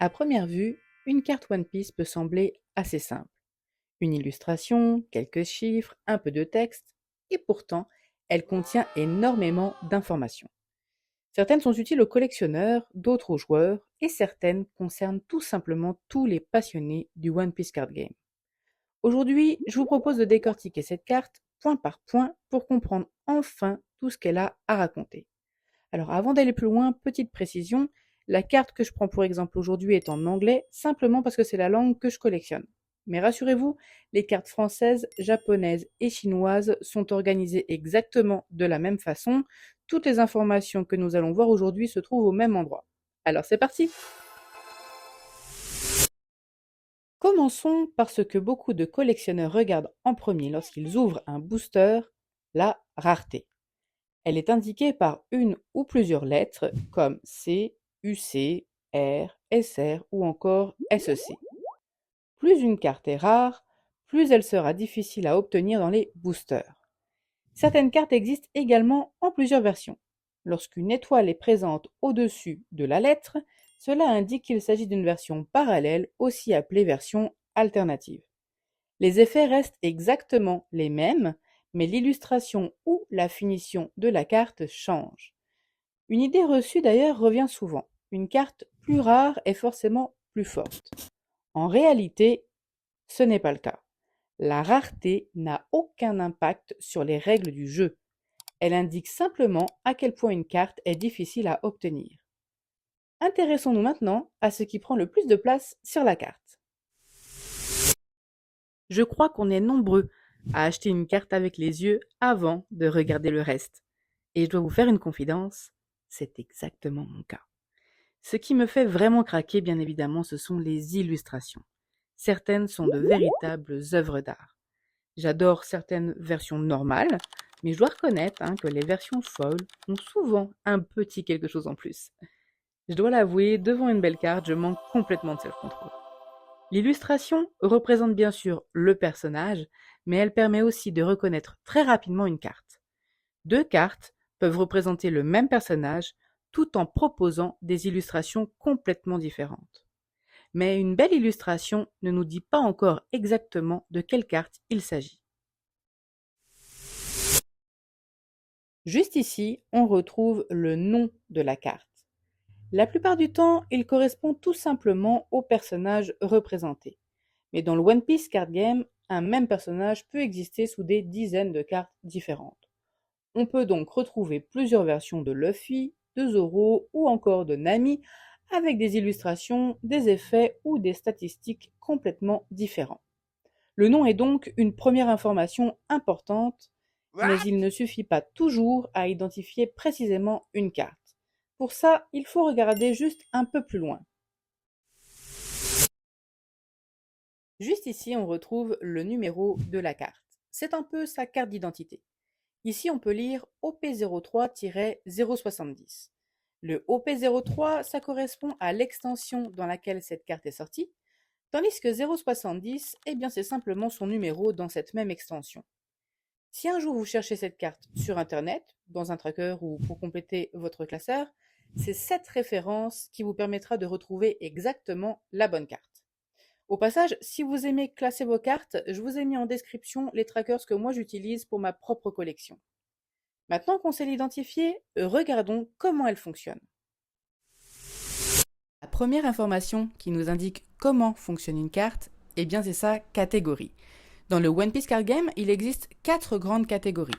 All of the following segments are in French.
À première vue, une carte One Piece peut sembler assez simple. Une illustration, quelques chiffres, un peu de texte, et pourtant, elle contient énormément d'informations. Certaines sont utiles aux collectionneurs, d'autres aux joueurs, et certaines concernent tout simplement tous les passionnés du One Piece Card Game. Aujourd'hui, je vous propose de décortiquer cette carte point par point pour comprendre enfin tout ce qu'elle a à raconter. Alors avant d'aller plus loin, petite précision, la carte que je prends pour exemple aujourd'hui est en anglais simplement parce que c'est la langue que je collectionne. Mais rassurez-vous, les cartes françaises, japonaises et chinoises sont organisées exactement de la même façon. Toutes les informations que nous allons voir aujourd'hui se trouvent au même endroit. Alors c'est parti! Commençons par ce que beaucoup de collectionneurs regardent en premier lorsqu'ils ouvrent un booster, la rareté. Elle est indiquée par une ou plusieurs lettres comme C, UC, R, SR ou encore SEC. Plus une carte est rare, plus elle sera difficile à obtenir dans les boosters. Certaines cartes existent également en plusieurs versions. Lorsqu'une étoile est présente au-dessus de la lettre, cela indique qu'il s'agit d'une version parallèle, aussi appelée version alternative. Les effets restent exactement les mêmes, mais l'illustration ou la finition de la carte change. Une idée reçue d'ailleurs revient souvent. Une carte plus rare est forcément plus forte. En réalité, ce n'est pas le cas. La rareté n'a aucun impact sur les règles du jeu. Elle indique simplement à quel point une carte est difficile à obtenir. Intéressons-nous maintenant à ce qui prend le plus de place sur la carte. Je crois qu'on est nombreux à acheter une carte avec les yeux avant de regarder le reste. Et je dois vous faire une confidence, c'est exactement mon cas. Ce qui me fait vraiment craquer, bien évidemment, ce sont les illustrations. Certaines sont de véritables œuvres d'art. J'adore certaines versions normales, mais je dois reconnaître que les versions foil ont souvent un petit quelque chose en plus. Je dois l'avouer, devant une belle carte, je manque complètement de self-control. L'illustration représente bien sûr le personnage, mais elle permet aussi de reconnaître très rapidement une carte. Deux cartes peuvent représenter le même personnage tout en proposant des illustrations complètement différentes. Mais une belle illustration ne nous dit pas encore exactement de quelle carte il s'agit. Juste ici, on retrouve le nom de la carte. La plupart du temps, il correspond tout simplement au personnage représenté. Mais dans le One Piece Card Game, un même personnage peut exister sous des dizaines de cartes différentes. On peut donc retrouver plusieurs versions de Luffy, de Zoro ou encore de Nami avec des illustrations, des effets ou des statistiques complètement différents. Le nom est donc une première information importante, mais il ne suffit pas toujours à identifier précisément une carte. Pour ça, il faut regarder juste un peu plus loin. Juste ici, on retrouve le numéro de la carte. C'est un peu sa carte d'identité. Ici, on peut lire OP03-070. Le OP03, ça correspond à l'extension dans laquelle cette carte est sortie, tandis que 070, eh bien, c'est simplement son numéro dans cette même extension. Si un jour vous cherchez cette carte sur Internet, dans un tracker ou pour compléter votre classeur, c'est cette référence qui vous permettra de retrouver exactement la bonne carte. Au passage, si vous aimez classer vos cartes, je vous ai mis en description les trackers que moi j'utilise pour ma propre collection. Maintenant qu'on sait l'identifier, regardons comment elle fonctionne. La première information qui nous indique comment fonctionne une carte, eh bien c'est sa catégorie. Dans le One Piece Card Game, il existe 4 grandes catégories: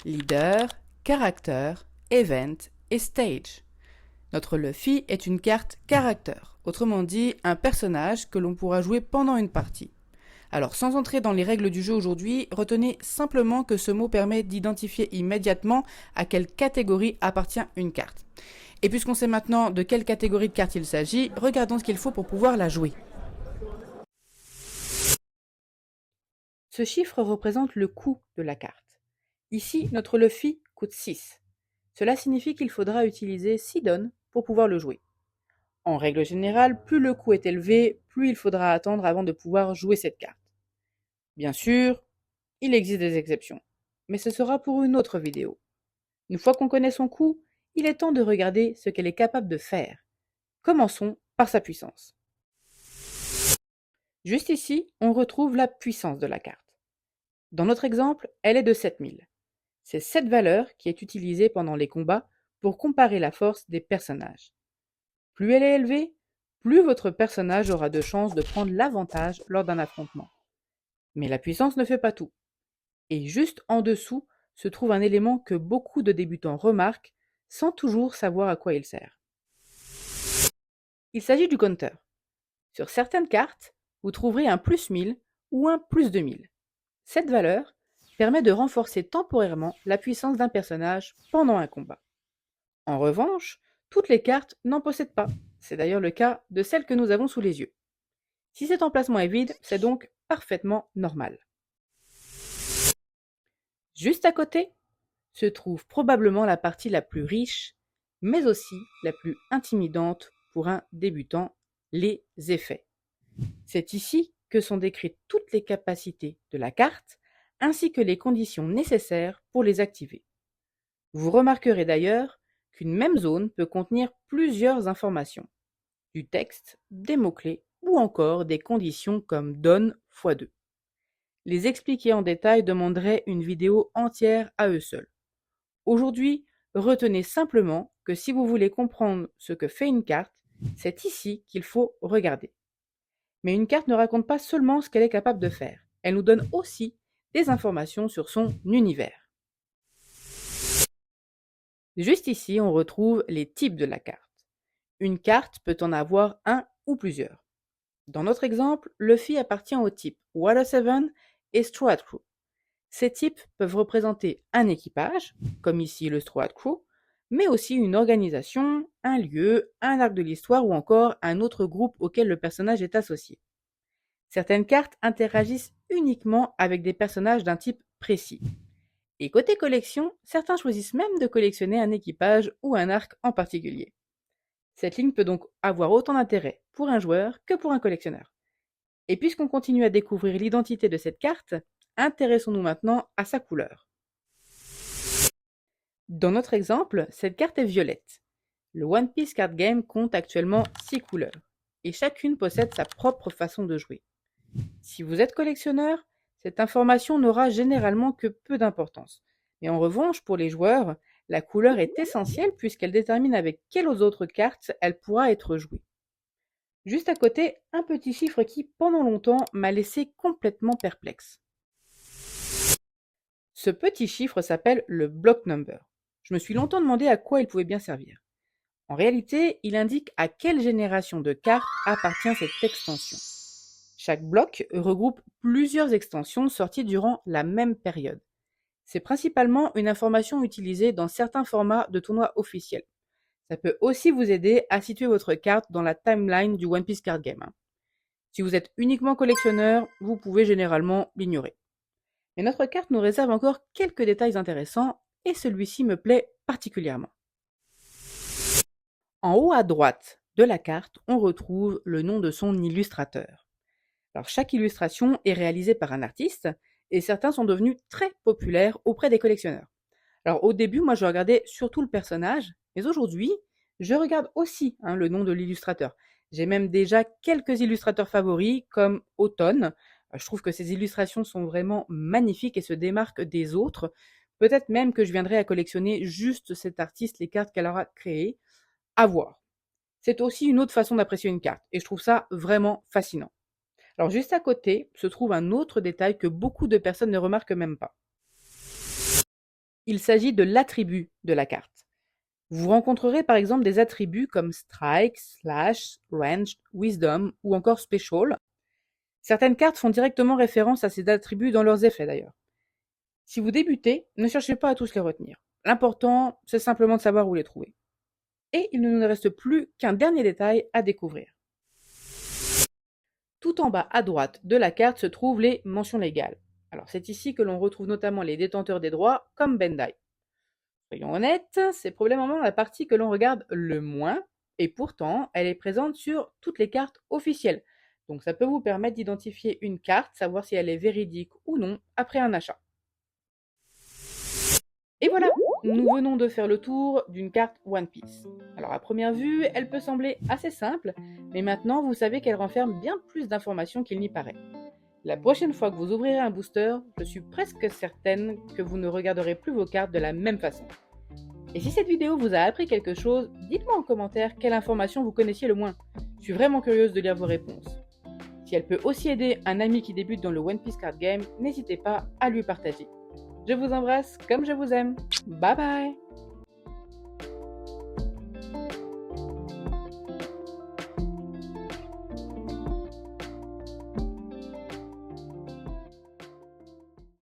Leader, Character, Event et Stage. Notre Luffy est une carte Character, autrement dit un personnage que l'on pourra jouer pendant une partie. Alors sans entrer dans les règles du jeu aujourd'hui, retenez simplement que ce mot permet d'identifier immédiatement à quelle catégorie appartient une carte. Et puisqu'on sait maintenant de quelle catégorie de carte il s'agit, regardons ce qu'il faut pour pouvoir la jouer. Ce chiffre représente le coût de la carte. Ici, notre Luffy coûte 6. Cela signifie qu'il faudra utiliser 6 dons pour pouvoir le jouer. En règle générale, plus le coût est élevé, plus il faudra attendre avant de pouvoir jouer cette carte. Bien sûr, il existe des exceptions, mais ce sera pour une autre vidéo. Une fois qu'on connaît son coût, il est temps de regarder ce qu'elle est capable de faire. Commençons par sa puissance. Juste ici, on retrouve la puissance de la carte. Dans notre exemple, elle est de 7000. C'est cette valeur qui est utilisée pendant les combats pour comparer la force des personnages. Plus elle est élevée, plus votre personnage aura de chances de prendre l'avantage lors d'un affrontement. Mais la puissance ne fait pas tout. Et juste en dessous se trouve un élément que beaucoup de débutants remarquent sans toujours savoir à quoi il sert. Il s'agit du counter. Sur certaines cartes, vous trouverez un plus 1000 ou un plus 2000. Cette valeur permet de renforcer temporairement la puissance d'un personnage pendant un combat. En revanche, toutes les cartes n'en possèdent pas. C'est d'ailleurs le cas de celle que nous avons sous les yeux. Si cet emplacement est vide, c'est donc parfaitement normal. Juste à côté se trouve probablement la partie la plus riche, mais aussi la plus intimidante pour un débutant, les effets. C'est ici que sont décrites toutes les capacités de la carte, ainsi que les conditions nécessaires pour les activer. Vous remarquerez d'ailleurs qu'une même zone peut contenir plusieurs informations, du texte, des mots-clés ou encore des conditions comme donne x 2. Les expliquer en détail demanderait une vidéo entière à eux seuls. Aujourd'hui, retenez simplement que si vous voulez comprendre ce que fait une carte, c'est ici qu'il faut regarder. Mais une carte ne raconte pas seulement ce qu'elle est capable de faire, elle nous donne aussi des informations sur son univers. Juste ici, on retrouve les types de la carte. Une carte peut en avoir un ou plusieurs. Dans notre exemple, Luffy appartient au type Water 7 et Straw Hat Crew. Ces types peuvent représenter un équipage, comme ici le Straw Hat Crew, mais aussi une organisation, un lieu, un arc de l'histoire ou encore un autre groupe auquel le personnage est associé. Certaines cartes interagissent uniquement avec des personnages d'un type précis. Et côté collection, certains choisissent même de collectionner un équipage ou un arc en particulier. Cette ligne peut donc avoir autant d'intérêt pour un joueur que pour un collectionneur. Et puisqu'on continue à découvrir l'identité de cette carte, intéressons-nous maintenant à sa couleur. Dans notre exemple, cette carte est violette. Le One Piece Card Game compte actuellement 6 couleurs, et chacune possède sa propre façon de jouer. Si vous êtes collectionneur, cette information n'aura généralement que peu d'importance. Mais en revanche, pour les joueurs, la couleur est essentielle puisqu'elle détermine avec quelles autres cartes elle pourra être jouée. Juste à côté, un petit chiffre qui, pendant longtemps, m'a laissé complètement perplexe. Ce petit chiffre s'appelle le block number. Je me suis longtemps demandé à quoi il pouvait bien servir. En réalité, il indique à quelle génération de cartes appartient cette extension. Chaque bloc regroupe plusieurs extensions sorties durant la même période. C'est principalement une information utilisée dans certains formats de tournois officiels. Ça peut aussi vous aider à situer votre carte dans la timeline du One Piece Card Game. Si vous êtes uniquement collectionneur, vous pouvez généralement l'ignorer. Mais notre carte nous réserve encore quelques détails intéressants et celui-ci me plaît particulièrement. En haut à droite de la carte, on retrouve le nom de son illustrateur. Alors chaque illustration est réalisée par un artiste et certains sont devenus très populaires auprès des collectionneurs. Alors au début, moi je regardais surtout le personnage, mais aujourd'hui, je regarde aussi le nom de l'illustrateur. J'ai même déjà quelques illustrateurs favoris comme Automne. Je trouve que ses illustrations sont vraiment magnifiques et se démarquent des autres. Peut-être même que je viendrai à collectionner juste cet artiste, les cartes qu'elle aura créées. À voir. C'est aussi une autre façon d'apprécier une carte et je trouve ça vraiment fascinant. Alors juste à côté se trouve un autre détail que beaucoup de personnes ne remarquent même pas. Il s'agit de l'attribut de la carte. Vous rencontrerez par exemple des attributs comme Strike, Slash, Ranged, Wisdom ou encore Special. Certaines cartes font directement référence à ces attributs dans leurs effets d'ailleurs. Si vous débutez, ne cherchez pas à tous les retenir. L'important, c'est simplement de savoir où les trouver. Et il ne nous reste plus qu'un dernier détail à découvrir. Tout en bas à droite de la carte se trouvent les mentions légales. Alors c'est ici que l'on retrouve notamment les détenteurs des droits comme Bandai. Soyons honnêtes, c'est probablement la partie que l'on regarde le moins, et pourtant elle est présente sur toutes les cartes officielles. Donc ça peut vous permettre d'identifier une carte, savoir si elle est véridique ou non après un achat. Et voilà, nous venons de faire le tour d'une carte One Piece. Alors à première vue, elle peut sembler assez simple, mais maintenant vous savez qu'elle renferme bien plus d'informations qu'il n'y paraît. La prochaine fois que vous ouvrirez un booster, je suis presque certaine que vous ne regarderez plus vos cartes de la même façon. Et si cette vidéo vous a appris quelque chose, dites-moi en commentaire quelle information vous connaissiez le moins. Je suis vraiment curieuse de lire vos réponses. Si elle peut aussi aider un ami qui débute dans le One Piece Card Game, n'hésitez pas à lui partager. Je vous embrasse comme je vous aime. Bye bye!